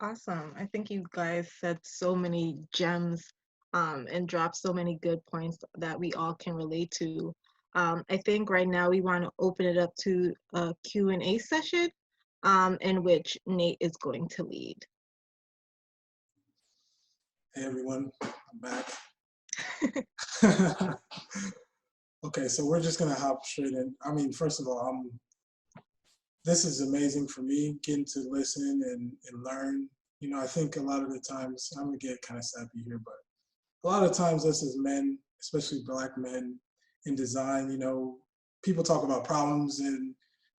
Awesome. I think you guys said so many gems and dropped so many good points that we all can relate to. I think right now we want to open it up to a Q&A session in which Nate is going to lead. Hey everyone, I'm back. Okay, so we're just gonna hop straight in. I mean, first of all, this is amazing for me, getting to listen and learn. You know, I think a lot of the times, I'm gonna get kind of sappy here, but a lot of times us as men, especially Black men in design, you know, people talk about problems and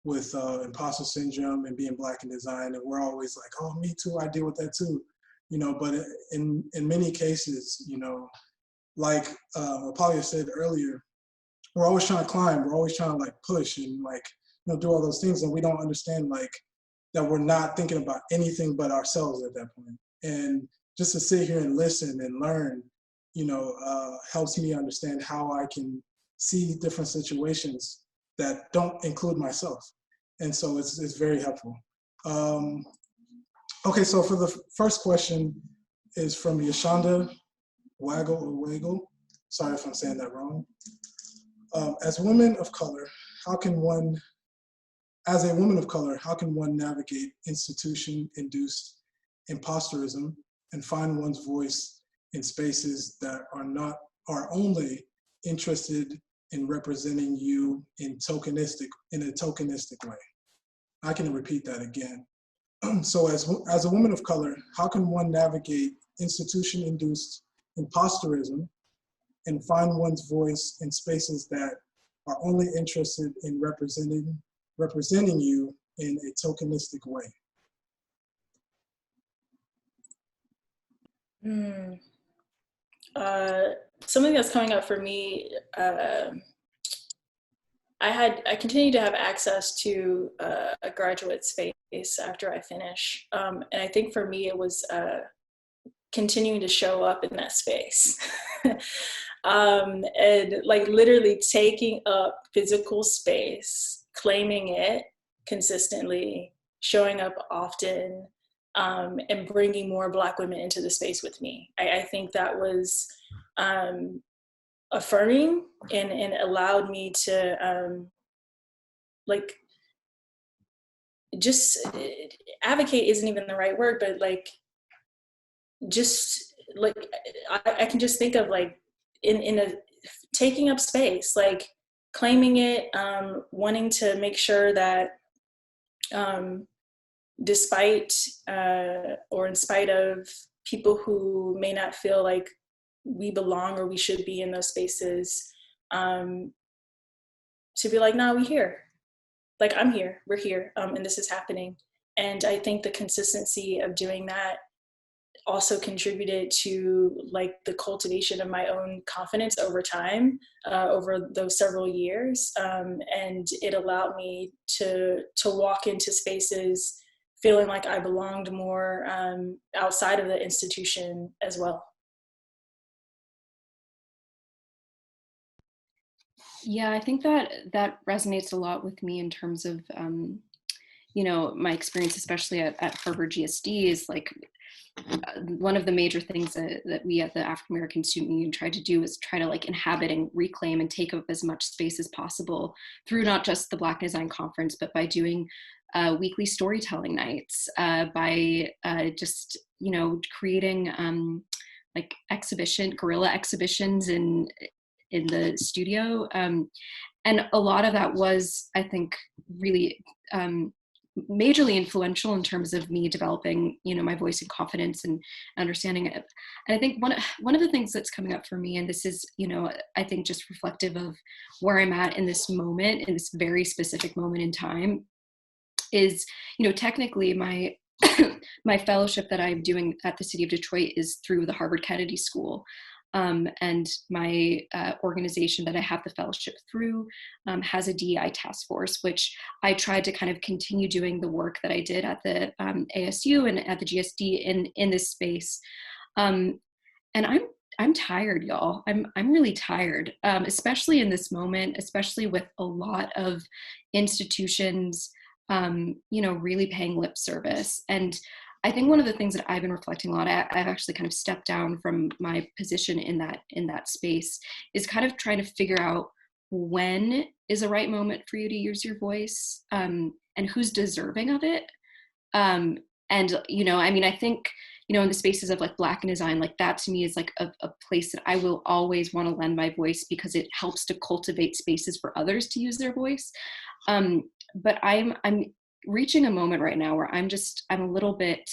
with imposter syndrome and being Black in design, and we're always like, oh, me too, I deal with that too. You know, but in many cases, you know, like Opalia said earlier, we're always trying to climb, we're always trying to like push and like, you know, do all those things, and we don't understand like that we're not thinking about anything but ourselves at that point. And just to sit here and listen and learn, you know, helps me understand how I can see different situations that don't include myself. And so it's very helpful. Okay, so for the first question is from Yashanda Waggle. Sorry if I'm saying that wrong. As a woman of color, how can one navigate institution-induced imposterism and find one's voice in spaces that are only interested in representing you in a tokenistic way? I can repeat that again. So as a woman of color, how can one navigate institution-induced imposterism and find one's voice in spaces that are only interested in representing you in a tokenistic way? Something that's coming up for me, I continue to have access to a graduate space after I finish. And I think for me, it was continuing to show up in that space. And like literally taking up physical space, claiming it consistently, showing up often, and bringing more Black women into the space with me. I think that was affirming and allowed me to like just advocate isn't even the right word, but like just like I can just think of like in a taking up space, like claiming it, wanting to make sure that despite or in spite of people who may not feel like we belong or we should be in those spaces, to be like, nah, we here. Like, I'm here, we're here, and this is happening. And I think the consistency of doing that also contributed to like the cultivation of my own confidence over time, over those several years. And it allowed me to walk into spaces feeling like I belonged more outside of the institution as well. Yeah, I think that resonates a lot with me in terms of, you know, my experience, especially at Harvard GSD, is like one of the major things that we at the African American Student Union tried to do is try to like inhabit and reclaim and take up as much space as possible through not just the Black Design Conference, but by doing weekly storytelling nights, by just, you know, creating like guerrilla exhibitions in the studio. And a lot of that was, I think, really majorly influential in terms of me developing, you know, my voice and confidence and understanding it. And I think one of the things that's coming up for me, and this is, you know, I think just reflective of where I'm at in this moment, in this very specific moment in time, is, you know, technically my my fellowship that I'm doing at the City of Detroit is through the Harvard Kennedy School. And my organization that I have the fellowship through has a DEI task force, which I tried to kind of continue doing the work that I did at the ASU and at the GSD in this space. And I'm tired, y'all. I'm really tired, especially in this moment, especially with a lot of institutions, you know, really paying lip service. And I think one of the things that I've been reflecting a lot, I've actually kind of stepped down from my position in that space, is kind of trying to figure out when is a right moment for you to use your voice, and who's deserving of it. And, I mean, I think, in the spaces of like Black in design, like that to me is like a place that I will always want to lend my voice, because it helps to cultivate spaces for others to use their voice. But I'm reaching a moment right now where I'm a little bit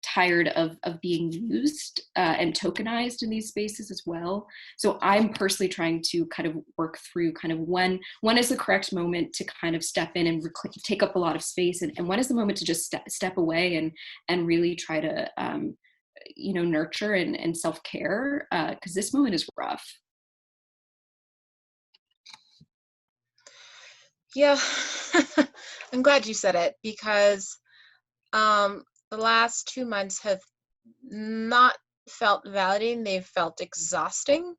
tired of being used and tokenized in these spaces as well. So I'm personally trying to kind of work through kind of when is the correct moment to kind of step in and take up a lot of space, and when is the moment to just step away and really try to nurture and self-care, because this moment is rough. Yeah, I'm glad you said it, because the last 2 months have not felt validating. They've felt exhausting.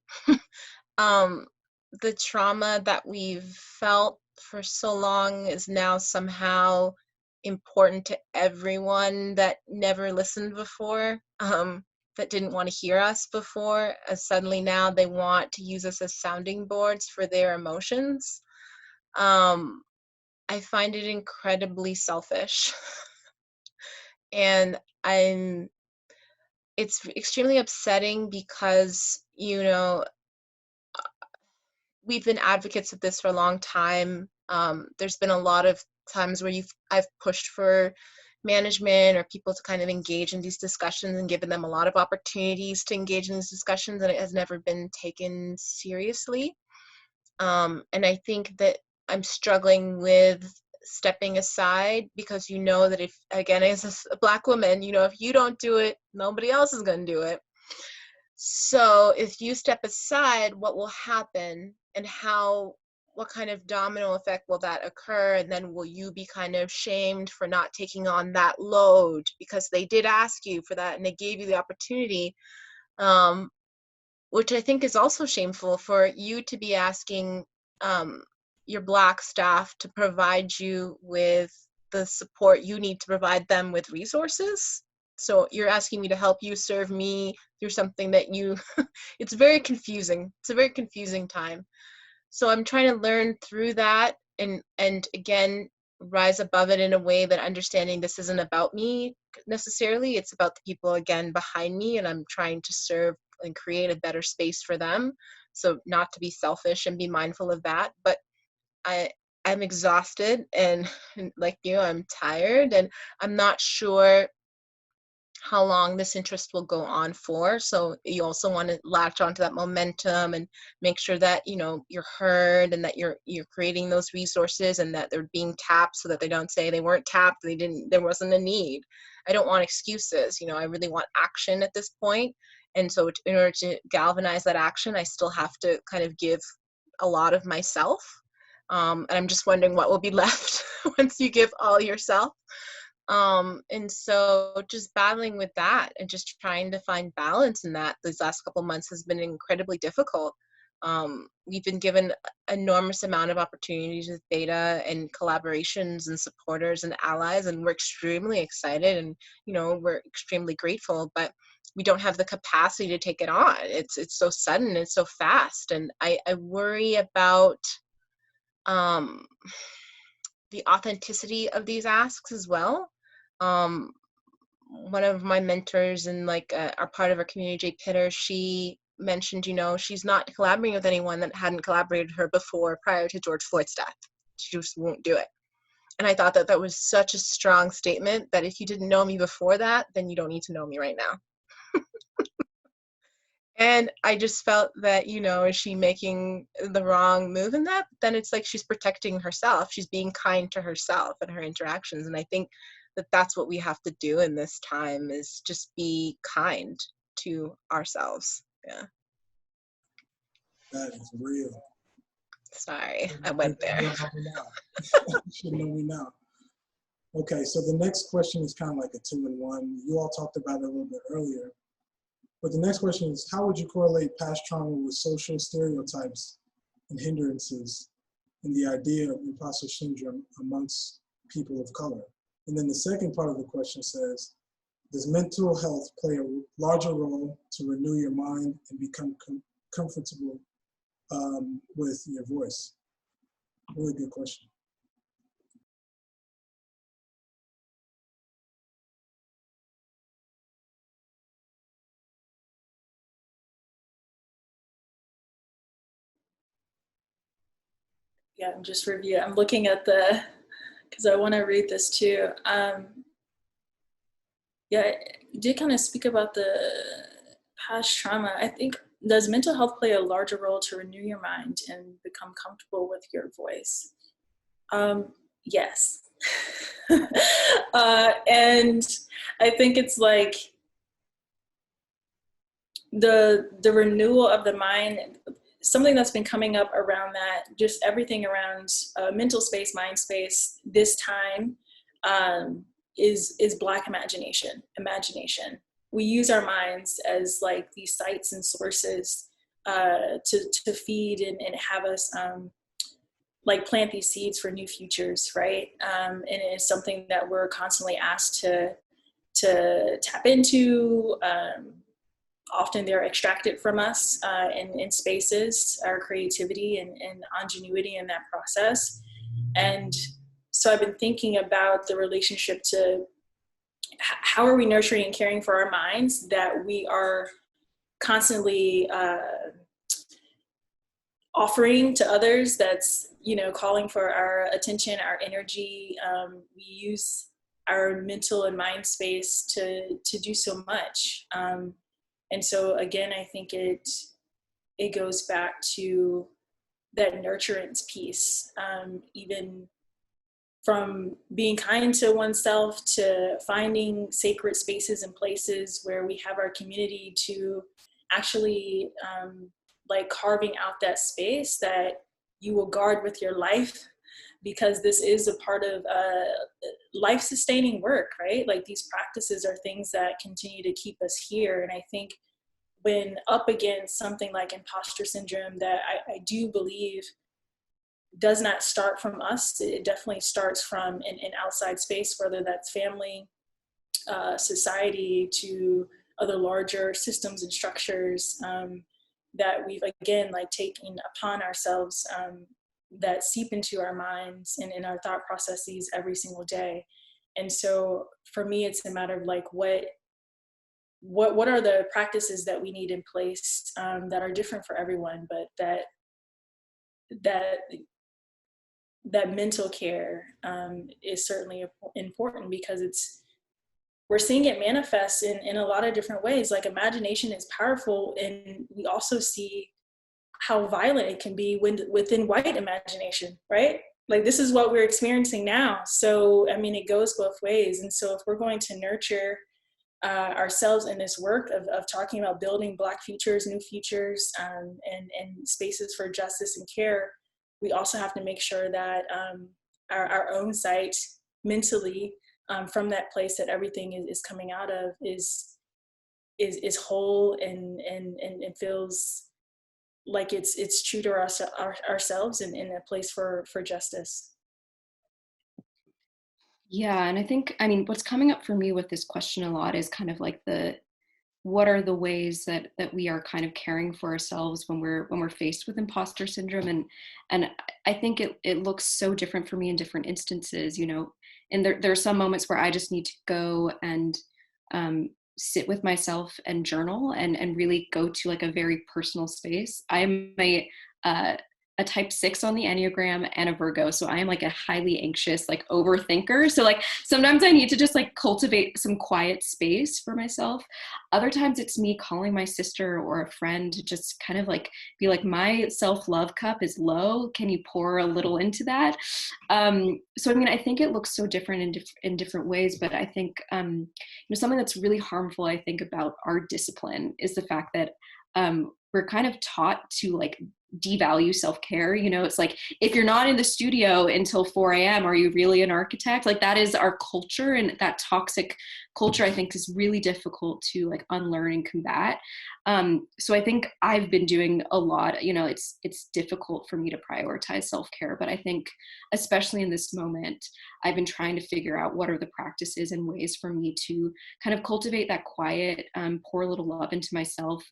The trauma that we've felt for so long is now somehow important to everyone that never listened before, that didn't want to hear us before. Suddenly now they want to use us as sounding boards for their emotions. I find it incredibly selfish. And it's extremely upsetting because, we've been advocates of this for a long time. There's been a lot of times where I've pushed for management or people to kind of engage in these discussions and given them a lot of opportunities to engage in these discussions, and it has never been taken seriously. And I think that I'm struggling with stepping aside, because that if, again, as a Black woman, if you don't do it, nobody else is going to do it. So if you step aside, what will happen, and what kind of domino effect will that occur? And then will you be kind of shamed for not taking on that load because they did ask you for that and they gave you the opportunity, which I think is also shameful for you to be asking your Black staff to provide you with the support you need to provide them with resources. So you're asking me to help you serve me through something that it's very confusing. It's a very confusing time. So I'm trying to learn through that and again, rise above it in a way that understanding this isn't about me necessarily. It's about the people, again, behind me, and I'm trying to serve and create a better space for them. So not to be selfish and be mindful of that. But I'm exhausted, and like you, I'm tired, and I'm not sure how long this interest will go on for. So you also want to latch onto that momentum and make sure that you're heard, and that you're creating those resources, and that they're being tapped, so that they don't say they weren't tapped, there wasn't a need. I don't want excuses. I really want action at this point. And so in order to galvanize that action, I still have to kind of give a lot of myself. And I'm just wondering what will be left once you give all yourself. And so just battling with that and just trying to find balance in that these last couple months has been incredibly difficult. We've been given enormous amount of opportunities with beta and collaborations and supporters and allies, and we're extremely excited, and we're extremely grateful, but we don't have the capacity to take it on. It's so sudden, it's so fast, and I worry about the authenticity of these asks as well. One of my mentors and are part of our community, Jay Pitter, she mentioned, she's not collaborating with anyone that hadn't collaborated with her before prior to George Floyd's death. She just won't do it. And I thought that was such a strong statement, that if you didn't know me before that, then you don't need to know me right now. And I just felt that, is she making the wrong move in that? Then it's like she's protecting herself. She's being kind to herself and her interactions. And I think that that's what we have to do in this time, is just be kind to ourselves. Yeah. That is real. Sorry, I went there. You should know me now. Okay, so the next question is kind of like a 2-in-1. You all talked about it a little bit earlier. But the next question is, how would you correlate past trauma with social stereotypes and hindrances in the idea of imposter syndrome amongst people of color? And then the second part of the question says, does mental health play a larger role to renew your mind and become comfortable with your voice? Really good question. Yeah, I'm looking at because I want to read this too. Yeah, you did kind of speak about the past trauma. I think, does mental health play a larger role to renew your mind and become comfortable with your voice? Yes. And I think it's like the renewal of the mind, something that's been coming up around that, just everything around mental space, mind space this time, is Black imagination. We use our minds as like these sites and sources to feed and have us like plant these seeds for new futures, right? And it's something that we're constantly asked to tap into. Often they're extracted from us in spaces, our creativity and ingenuity in that process. And so I've been thinking about the relationship to how are we nurturing and caring for our minds that we are constantly offering to others, that's, calling for our attention, our energy. We use our mental and mind space to do so much. And so again, I think it goes back to that nurturance piece, even from being kind to oneself to finding sacred spaces and places where we have our community, to actually like carving out that space that you will guard with your life, because this is a part of life-sustaining work, right? Like these practices are things that continue to keep us here. And I think when up against something like imposter syndrome, that I do believe does not start from us, it definitely starts from an outside space, whether that's family, society, to other larger systems and structures that we've, again, like taken upon ourselves, that seep into our minds and in our thought processes every single day. And so for me, it's a matter of like, what are the practices that we need in place that are different for everyone, but that mental care is certainly important, because we're seeing it manifest in a lot of different ways. Like imagination is powerful, and we also see how violent it can be within white imagination, right? Like this is what we're experiencing now. So, I mean, it goes both ways. And so if we're going to nurture ourselves in this work of talking about building Black futures, new futures, and spaces for justice and care, we also have to make sure that our own site mentally, from that place that everything is coming out of, is whole and feels like it's true to ourselves and in a place for justice. Yeah, and I think, what's coming up for me with this question a lot is kind of like what are the ways that we are kind of caring for ourselves when we're faced with imposter syndrome, and I think it looks so different for me in different instances, and there are some moments where I just need to go and sit with myself and journal and really go to like a very personal space. I'm a type 6 on the Enneagram and a Virgo. So I am like a highly anxious, like overthinker. So like sometimes I need to just like cultivate some quiet space for myself. Other times it's me calling my sister or a friend to just kind of like be like, my self-love cup is low. Can you pour a little into that? So, I think it looks so different in different ways, but I think, something that's really harmful, I think, about our discipline is the fact that we're kind of taught to like devalue self-care. You know, it's like, if you're not in the studio until 4 a.m., are you really an architect? Like, that is our culture, and that toxic culture, I think, is really difficult to like unlearn and combat. So I think I've been doing a lot. You know, it's difficult for me to prioritize self-care, but I think especially in this moment, I've been trying to figure out what are the practices and ways for me to kind of cultivate that quiet, pour a little love into myself.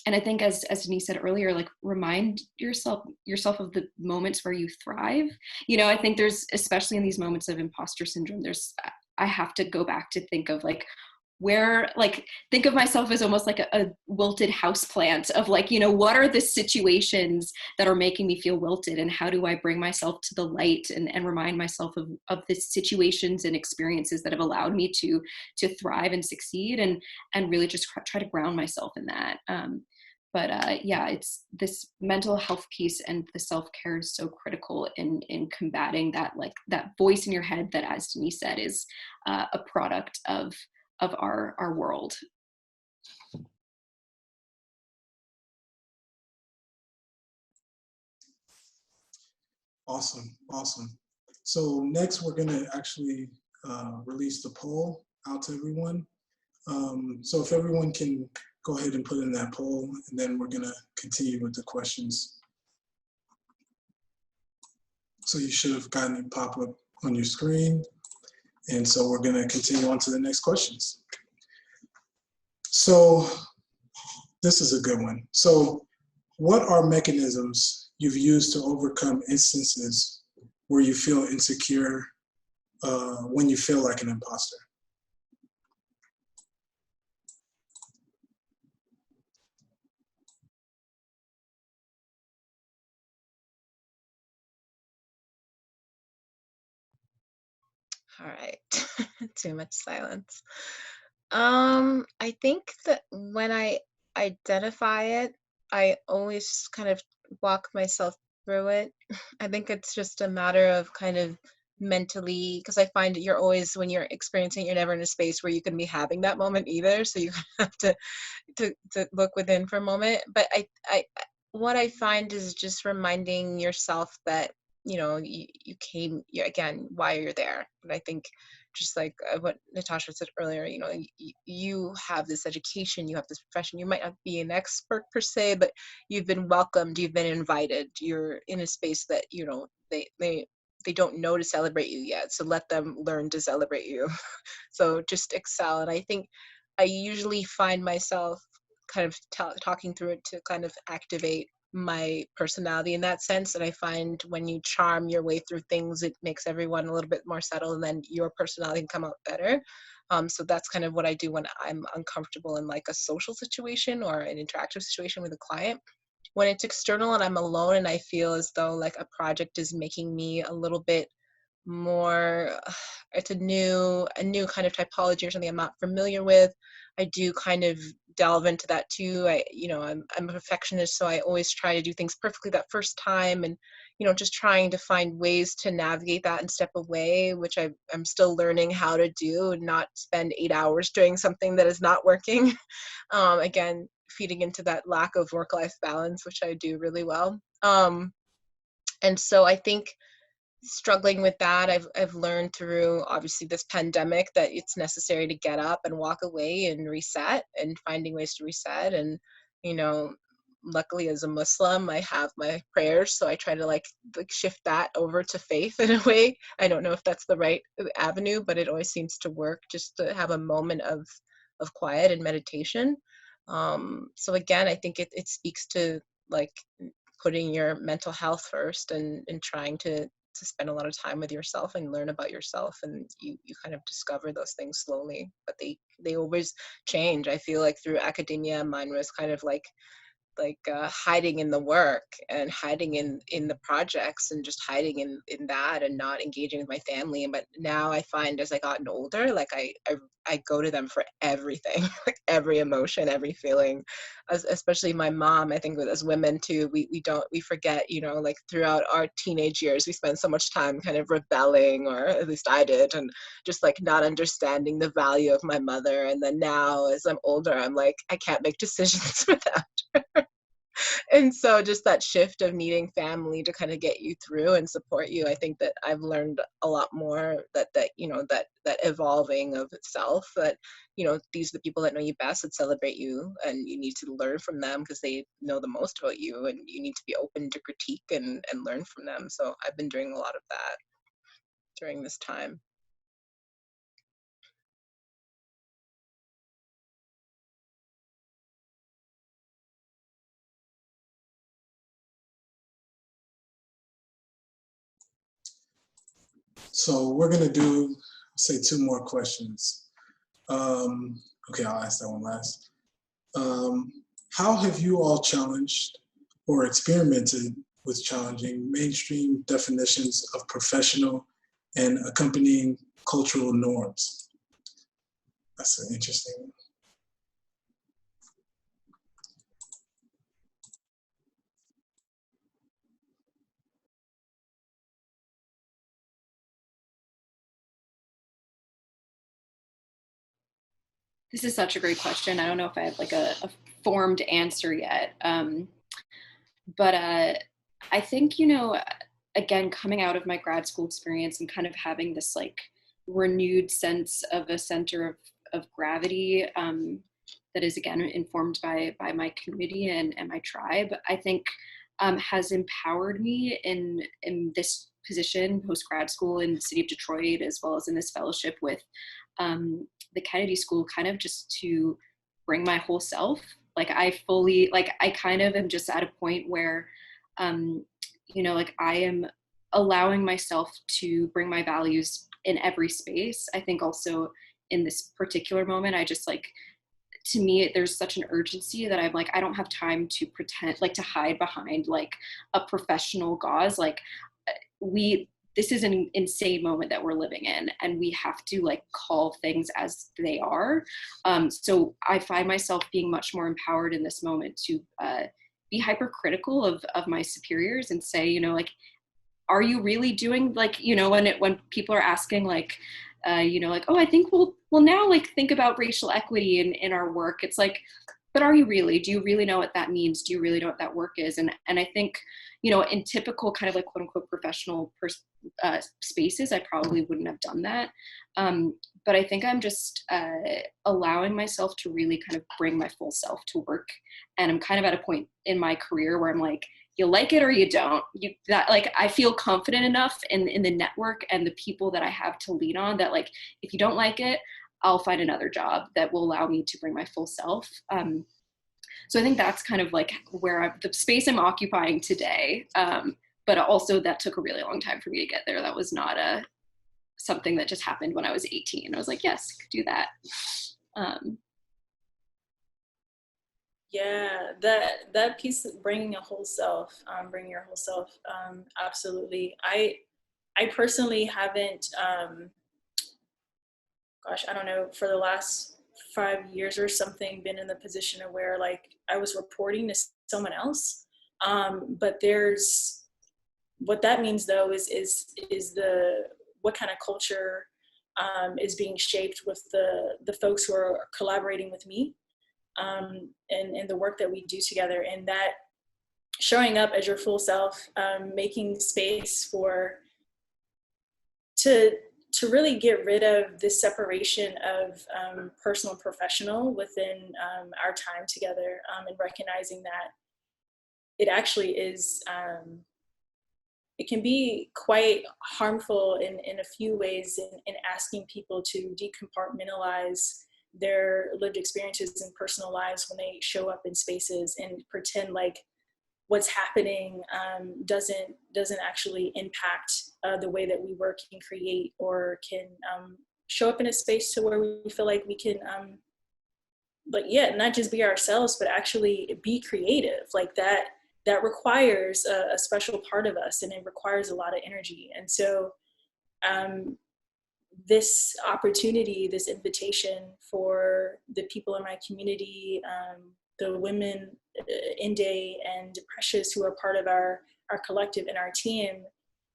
And I think, as Denise said earlier, like, remind yourself of the moments where you thrive. You know, I think there's, especially in these moments of imposter syndrome, I have to go back to think of like, think of myself as almost like a wilted house plant of like, you know, what are the situations that are making me feel wilted, and how do I bring myself to the light and remind myself of the situations and experiences that have allowed me to thrive and succeed, and really just try to ground myself in that. Yeah, it's this mental health piece, and the self-care is so critical in combating that, like, that voice in your head that, as Denise said, is a product of our world. Awesome. So next, we're going to actually release the poll out to everyone. So if everyone can go ahead and put in that poll, and then we're going to continue with the questions. So you should have gotten it pop up on your screen. And so we're going to continue on to the next questions. So this is a good one. So what are mechanisms you've used to overcome instances where you feel insecure when you feel like an imposter? All right. Too much silence. I think that when I identify it, I always kind of walk myself through it. I think it's just a matter of kind of mentally, because I find that you're always, when you're experiencing, you're never in a space where you can be having that moment either. So you have to look within for a moment. But I what I find is just reminding yourself that, you know, you came, again, why you're there. And I think, just like what Natasha said earlier, you know, you have this education, you have this profession, you might not be an expert per se, but you've been welcomed, you've been invited, you're in a space that, you know, they don't know to celebrate you yet, so let them learn to celebrate you. So just excel. And I think I usually find myself kind of talking through it to kind of activate my personality in that sense. And I find when you charm your way through things, it makes everyone a little bit more settled, and then your personality can come out better. So that's kind of what I do when I'm uncomfortable in like a social situation or an interactive situation with a client. When it's external and I'm alone and I feel as though like a project is making me a little bit more, it's a new kind of typology or something I'm not familiar with, I do kind of delve into that too. I'm a perfectionist, so I always try to do things perfectly that first time, and, you know, just trying to find ways to navigate that and step away, which I'm still learning how to do, and not spend 8 hours doing something that is not working. Again, feeding into that lack of work-life balance, which I do really well. And so I think struggling with that, I've learned through obviously this pandemic that it's necessary to get up and walk away and reset, and finding ways to reset. And, you know, luckily as a Muslim, I have my prayers, so I try to like shift that over to faith in a way. I don't know if that's the right avenue, but it always seems to work, just to have a moment of quiet and meditation. So again, I think it speaks to like putting your mental health first, and trying to spend a lot of time with yourself and learn about yourself, and you kind of discover those things slowly, but they always change. I feel like through academia, mine was kind of like hiding in the work and hiding in the projects, and just hiding in that, and not engaging with my family. But now I find as I gotten older, like I go to them for everything, like every emotion, every feeling, especially my mom. I think as women too, we forget, you know, like throughout our teenage years, we spend so much time kind of rebelling, or at least I did, and just like not understanding the value of my mother. And then now as I'm older, I'm like, I can't make decisions without her. And so just that shift of needing family to kind of get you through and support you, I think that I've learned a lot more that that evolving of itself, that these are the people that know you best, that celebrate you, and you need to learn from them because they know the most about you, and you need to be open to critique and learn from them. So I've been doing a lot of that during this time. So we're gonna do, say, 2 more questions. Okay, I'll ask that one last. How have you all challenged or experimented with challenging mainstream definitions of professional and accompanying cultural norms? That's an interesting one. This is such a great question. I don't know if I have like a formed answer yet. But I think, again, coming out of my grad school experience and kind of having this like renewed sense of a center of gravity that is, again, informed by my community and my tribe, I think has empowered me in this position post grad school in the city of Detroit, as well as in this fellowship with the Kennedy School, kind of just to bring my whole self. Like I kind of am just at a point where, like I am allowing myself to bring my values in every space. I think also in this particular moment, I just like, to me, there's such an urgency that I'm like, I don't have time to pretend, like to hide behind like a professional gauze. Like this is an insane moment that we're living in, and we have to like call things as they are. So I find myself being much more empowered in this moment to be hypercritical of my superiors and say, like, are you really doing like, when people are asking like, like, oh, I think we'll now like think about racial equity in our work. It's like, but are you really? Do you really know what that means? Do you really know what that work is? And I think, in typical kind of like quote unquote professional spaces, I probably wouldn't have done that. But I think I'm just allowing myself to really kind of bring my full self to work. And I'm kind of at a point in my career where I'm like, you like it or you don't. I feel confident enough in the network and the people that I have to lean on that like, if you don't like it, I'll find another job that will allow me to bring my full self. So I think that's kind of like where the space I'm occupying today. But also that took a really long time for me to get there. That was not something that just happened when I was 18. I was like, yes, I could do that. Yeah, that piece of bringing your whole self, absolutely. I personally haven't, I don't know, for the last 5 years or something, been in the position of where like I was reporting to someone else. But there's, what that means though is what kind of culture is being shaped with the folks who are collaborating with me. And the work that we do together, and that showing up as your full self, making space to really get rid of this separation of personal and professional within our time together, and recognizing that it actually is, it can be quite harmful in a few ways in asking people to decompartmentalize their lived experiences and personal lives when they show up in spaces and pretend like what's happening doesn't actually impact the way that we work and create, or can show up in a space to where we feel like we can not just be ourselves, but actually be creative. Like that requires a special part of us, and it requires a lot of energy. And so this opportunity, this invitation for the people in my community, the women in Day and Precious who are part of our collective and our team,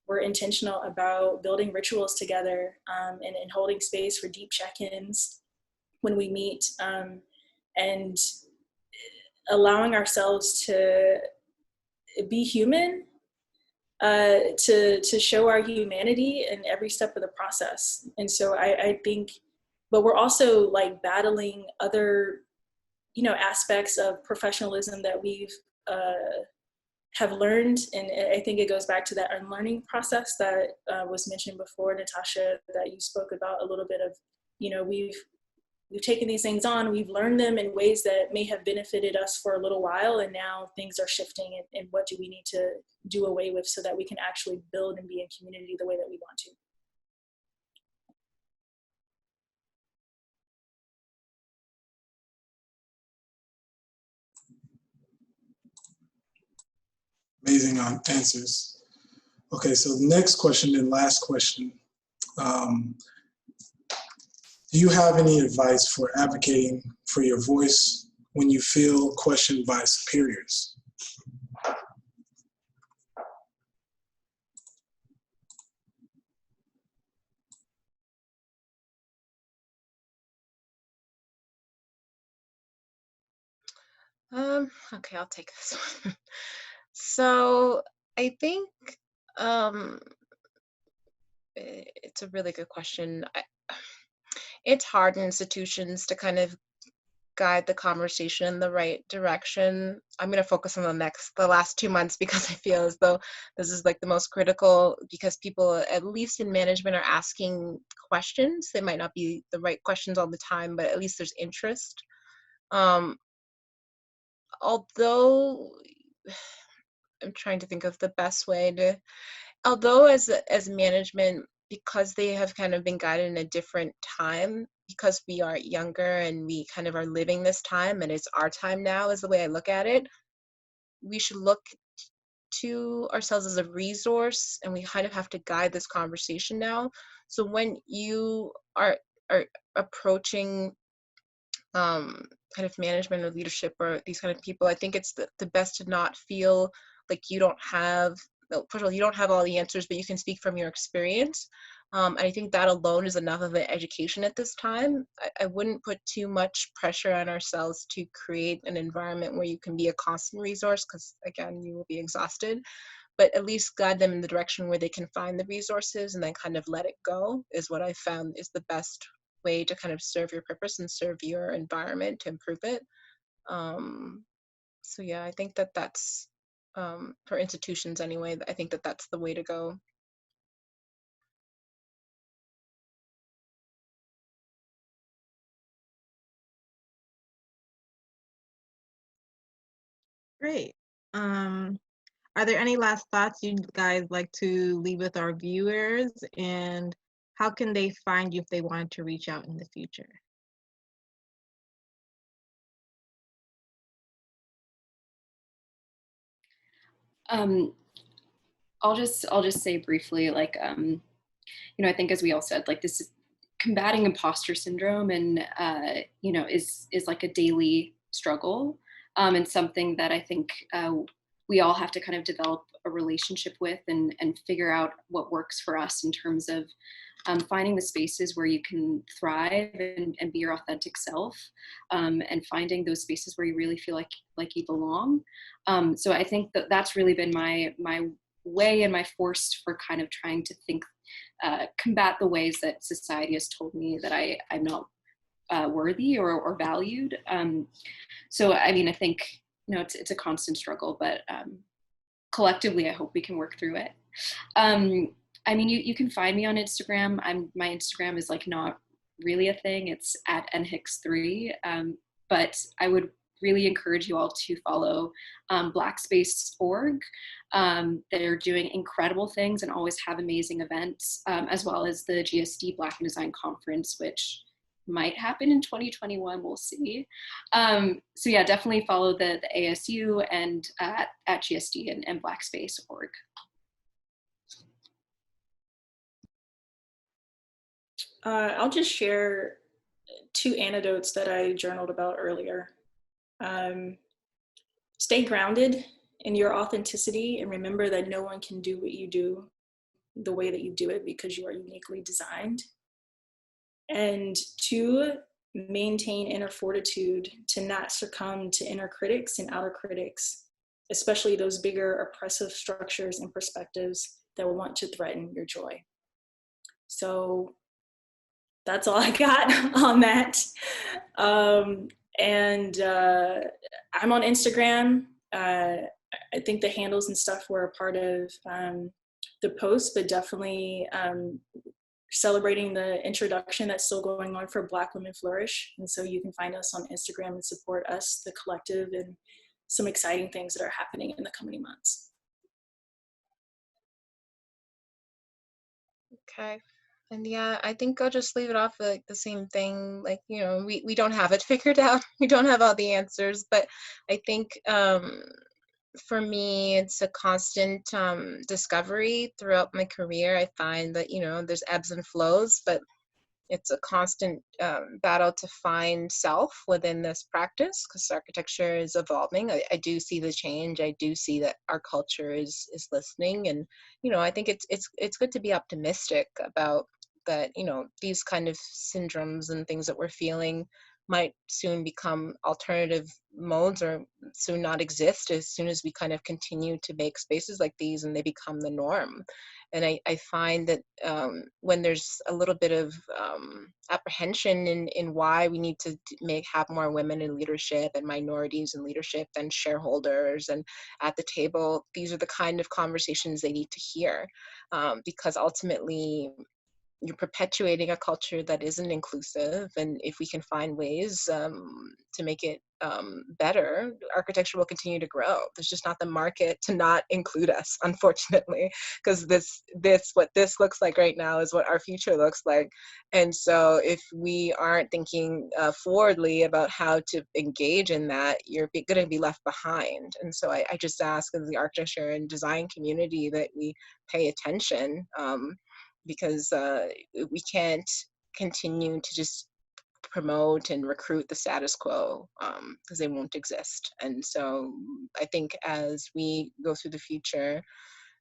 we're intentional about building rituals together, and holding space for deep check-ins when we meet. And allowing ourselves to be human, to show our humanity in every step of the process. And so I think, but we're also like battling other, you know, aspects of professionalism that we've have learned. And I think it goes back to that unlearning process that was mentioned before, Natasha, that you spoke about a little bit of, you know, we've taken these things on, we've learned them in ways that may have benefited us for a little while, and now things are shifting, and what do we need to do away with so that we can actually build and be in community the way that we want to. Amazing answers. Okay, so the next question and last question. Do you have any advice for advocating for your voice when you feel questioned by superiors? Okay, I'll take this one. So I think it's a really good question. It's hard in institutions to kind of guide the conversation in the right direction. I'm going to focus on the last 2 months, because I feel as though this is like the most critical, because people, at least in management, are asking questions. They might not be the right questions all the time, but at least there's interest. Although I'm trying to think of the best way to, although as management, because they have kind of been guided in a different time, because we are younger and we kind of are living this time and it's our time now, is the way I look at it. We should look to ourselves as a resource, and we kind of have to guide this conversation now. So when you are approaching kind of management or leadership or these kind of people, I think it's the best to not feel like you don't have, first of all, you don't have all the answers, but you can speak from your experience. And I think that alone is enough of an education at this time. I wouldn't put too much pressure on ourselves to create an environment where you can be a constant resource, because again, you will be exhausted, but at least guide them in the direction where they can find the resources, and then kind of let it go, is what I found is the best way to kind of serve your purpose and serve your environment to improve it. So yeah, I think that that's, for institutions anyway, I think that that's the way to go. Great. Are there any last thoughts you guys like to leave with our viewers, and how can they find you if they wanted to reach out in the future? I'll just say briefly, like, you know, I think, as we all said, like, this is combating imposter syndrome, and you know, is like a daily struggle, and something that I think we all have to kind of develop a relationship with, and figure out what works for us in terms of finding the spaces where you can thrive and be your authentic self, and finding those spaces where you really feel like you belong. So I think that that's really been my way and my force for kind of trying to think, combat the ways that society has told me that I'm not worthy or valued. So I mean, I think, you know, it's a constant struggle, but collectively, I hope we can work through it. I mean, you can find me on Instagram. My Instagram is like not really a thing. It's at nhicks3. But I would really encourage you all to follow Blackspace.org. They're doing incredible things and always have amazing events, as well as the GSD Black and Design Conference, which might happen in 2021, we'll see. So yeah, definitely follow the ASU and at GSD and Blackspace.org. I'll just share 2 anecdotes that I journaled about earlier. Stay grounded in your authenticity, and remember that no one can do what you do the way that you do it, because you are uniquely designed. And 2, maintain inner fortitude to not succumb to inner critics and outer critics, especially those bigger oppressive structures and perspectives that want to threaten your joy. So that's all I got on that. I'm on Instagram. I think the handles and stuff were a part of the post, but definitely celebrating the introduction that's still going on for Black Women Flourish. And so you can find us on Instagram and support us, the collective, and some exciting things that are happening in the coming months. Okay. And yeah, I think I'll just leave it off like the same thing. Like, you know, we don't have it figured out. We don't have all the answers, but I think for me, it's a constant discovery throughout my career. I find that, you know, there's ebbs and flows, but it's a constant battle to find self within this practice, because architecture is evolving. I do see the change. I do see that our culture is listening, and you know, I think it's good to be optimistic about that. You know, these kind of syndromes and things that we're feeling might soon become alternative modes, or soon not exist, as soon as we kind of continue to make spaces like these and they become the norm. And I find that when there's a little bit of apprehension in why we need to have more women in leadership and minorities in leadership and shareholders and at the table, these are the kind of conversations they need to hear, because ultimately you're perpetuating a culture that isn't inclusive. And if we can find ways to make it better, architecture will continue to grow. There's just not the market to not include us, unfortunately, because what this looks like right now is what our future looks like. And so if we aren't thinking forwardly about how to engage in that, you're going to be left behind. And so I just ask of the architecture and design community that we pay attention, because we can't continue to just promote and recruit the status quo, because they won't exist. And so I think as we go through the future,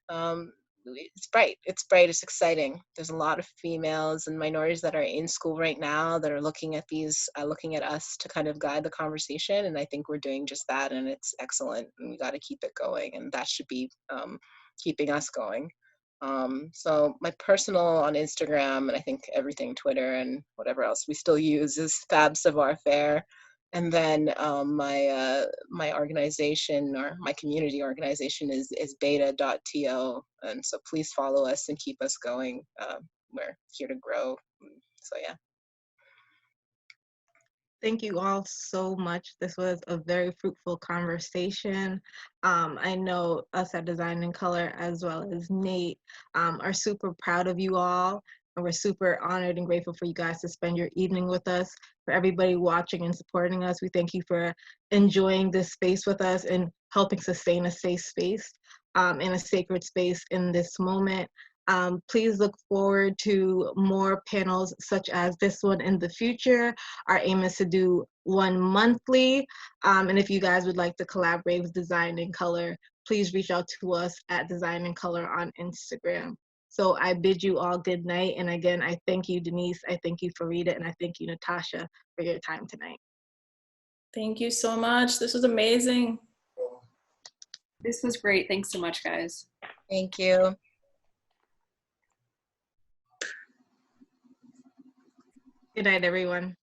it's bright, it's exciting. There's a lot of females and minorities that are in school right now that are looking at us to kind of guide the conversation. And I think we're doing just that, and it's excellent, and we got to keep it going, and that should be keeping us going. So my personal on Instagram, and I think everything, Twitter and whatever else we still use, is Fab Savoir Faire. And then my organization, or my community organization, is beta.to. And so please follow us and keep us going. We're here to grow. So yeah. Thank you all so much. This was a very fruitful conversation. I know us at Design in Color, as well as Nate, are super proud of you all. And we're super honored and grateful for you guys to spend your evening with us. For everybody watching and supporting us, we thank you for enjoying this space with us and helping sustain a safe space and a sacred space in this moment. Please look forward to more panels such as this one in the future. Our aim is to do one monthly. And if you guys would like to collaborate with Design in Color, please reach out to us at Design in Color on Instagram. So I bid you all good night. And again, I thank you, Denise. I thank you, Farida, and I thank you, Natasha, for your time tonight. Thank you so much. This was amazing. This was great. Thanks so much, guys. Thank you. Good night, everyone.